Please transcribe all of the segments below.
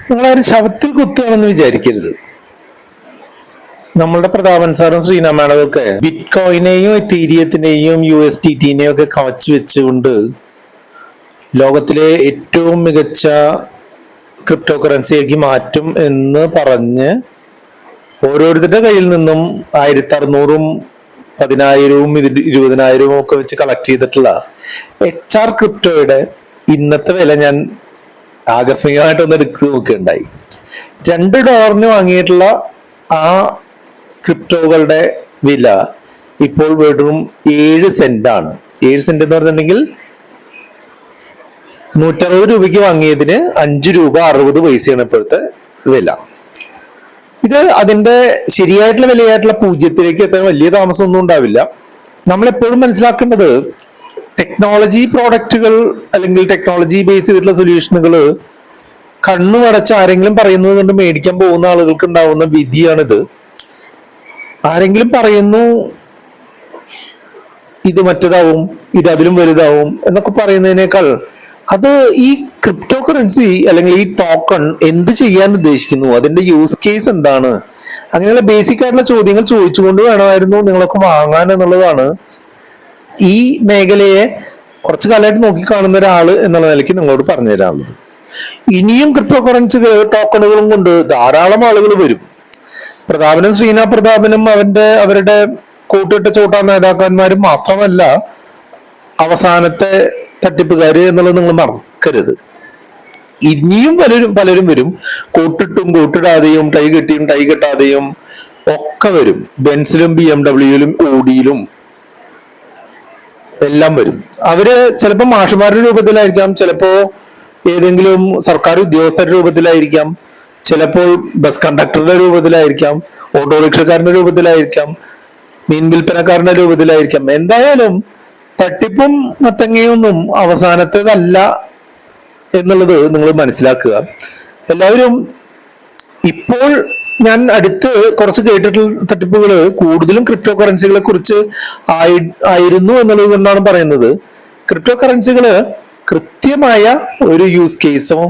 നിങ്ങളാരും ശവത്തിൽ കുത്തുകയാണെന്ന് വിചാരിക്കരുത്. നമ്മളുടെ പ്രതാപൻ സാറും ശ്രീനാ മാഡവും ഒക്കെ ബിറ്റ് കോയിനെയും എത്തീരിയത്തിനെയും USDT-നെയും ഒക്കെ കവച്ചു വെച്ചുകൊണ്ട് ലോകത്തിലെ ഏറ്റവും മികച്ച ക്രിപ്റ്റോ കറൻസിയാക്കി മാറ്റും എന്ന് പറഞ്ഞ് ഓരോരുത്തരുടെ കയ്യിൽ നിന്നും 1600-ഉം 10,000-ഉം 20,000-ഉം ഒക്കെ വെച്ച് കളക്ട് ചെയ്തിട്ടുള്ള HR ക്രിപ്റ്റോയുടെ ഇന്നത്തെ വില ഞാൻ ആകസ്മികമായിട്ടൊന്ന് എടുത്ത് നോക്കുകയുണ്ടായി. $2 വാങ്ങിയിട്ടുള്ള ആ ക്രിപ്റ്റോകളുടെ വില ഇപ്പോൾ വെറും 7 സെന്റ് ആണ്. 7 സെന്റ് എന്ന് പറഞ്ഞിട്ടുണ്ടെങ്കിൽ 160 രൂപയ്ക്ക് വാങ്ങിയതിന് 5 രൂപ 60 പൈസയാണ് ഇപ്പോഴത്തെ വില. ഇത് അതിന്റെ ശരിയായിട്ടുള്ള വിലയായിട്ടുള്ള 0-ലേക്ക് എത്താൻ വലിയ താമസമൊന്നും ഉണ്ടാവില്ല. നമ്മളെപ്പോഴും മനസ്സിലാക്കേണ്ടത് ടെക്നോളജി പ്രോഡക്റ്റുകൾ അല്ലെങ്കിൽ ടെക്നോളജി ബേസ് ചെയ്തിട്ടുള്ള സൊല്യൂഷനുകൾ കണ്ണുമടച്ച് ആരെങ്കിലും പറയുന്നത് കൊണ്ട് മേടിക്കാൻ പോകുന്ന ആളുകൾക്ക് ഉണ്ടാവുന്ന വിധിയാണിത്. ആരെങ്കിലും പറയുന്നു ഇത് മറ്റേതാവും, ഇത് അതിലും വലുതാവും എന്നൊക്കെ പറയുന്നതിനേക്കാൾ അത് ഈ ക്രിപ്റ്റോ കറൻസി അല്ലെങ്കിൽ ഈ ടോക്കൺ എന്ത് ചെയ്യാൻ ഉദ്ദേശിക്കുന്നു, അതിന്റെ യൂസ് കേസ് എന്താണ്, അങ്ങനെയുള്ള ബേസിക് ആയിട്ടുള്ള ചോദ്യങ്ങൾ ചോദിച്ചുകൊണ്ട് വേണമായിരുന്നു നിങ്ങളൊക്കെ വാങ്ങാൻ എന്നുള്ളതാണ് ഈ മേഖലയെ കുറച്ചു കാലമായിട്ട് നോക്കിക്കാണുന്ന ഒരാൾ എന്നുള്ള നിലയ്ക്ക് നിങ്ങളോട് പറഞ്ഞു തരാനുള്ളത്. ഇനിയും ക്രിപ്റ്റോ കറൻസികൾ ടോക്കണുകളും കൊണ്ട് ധാരാളം ആളുകൾ വരും. പ്രതാപനും ശ്രീനാ പ്രതാപനും അവരുടെ കൂട്ടിട്ട ചോട്ടാ നേതാക്കന്മാരും മാത്രമല്ല അവസാനത്തെ തട്ടിപ്പുകാര് എന്നുള്ളത് നിങ്ങൾ മറക്കരുത്. ഇനിയും പലരും വരും. കൂട്ടിട്ടും കൂട്ടിടാതെയും ടൈ കെട്ടിയും ടൈ കെട്ടാതെയും ഒക്കെ വരും. ബെൻസിലും BMW-യിലും ഓഡിയിലും എല്ലാം വരും. അവര് ചിലപ്പോ മാഷുമാരുടെ രൂപത്തിലായിരിക്കാം, ചിലപ്പോ ഏതെങ്കിലും സർക്കാർ ഉദ്യോഗസ്ഥരുടെ രൂപത്തിലായിരിക്കാം, ചിലപ്പോൾ ബസ് കണ്ടക്ടറുടെ രൂപത്തിലായിരിക്കാം, ഓട്ടോറിക്ഷക്കാരന്റെ രൂപത്തിലായിരിക്കാം, മീൻ വിൽപ്പനക്കാരന്റെ രൂപത്തിലായിരിക്കാം. എന്തായാലും തട്ടിപ്പും മത്തങ്ങയൊന്നും അവസാനത്തേതല്ല എന്നുള്ളത് നിങ്ങൾ മനസ്സിലാക്കുക. എല്ലാവരും ഇപ്പോൾ ഞാൻ അടുത്ത് കുറച്ച് കേട്ടിട്ടുള്ള തട്ടിപ്പുകൾ കൂടുതലും ക്രിപ്റ്റോ കറൻസികളെ കുറിച്ച് ആയിരുന്നു എന്നുള്ളത് കൊണ്ടാണ് പറയുന്നത്. ക്രിപ്റ്റോ കറൻസികള് കൃത്യമായ ഒരു യൂസ് കേസോ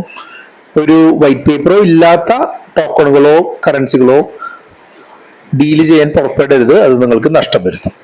ഒരു വൈറ്റ് പേപ്പറോ ഇല്ലാത്ത ടോക്കണുകളോ കറൻസികളോ ഡീല് ചെയ്യാൻ പുറപ്പെടരുത്. അത് നിങ്ങൾക്ക് നഷ്ടം വരുത്തും.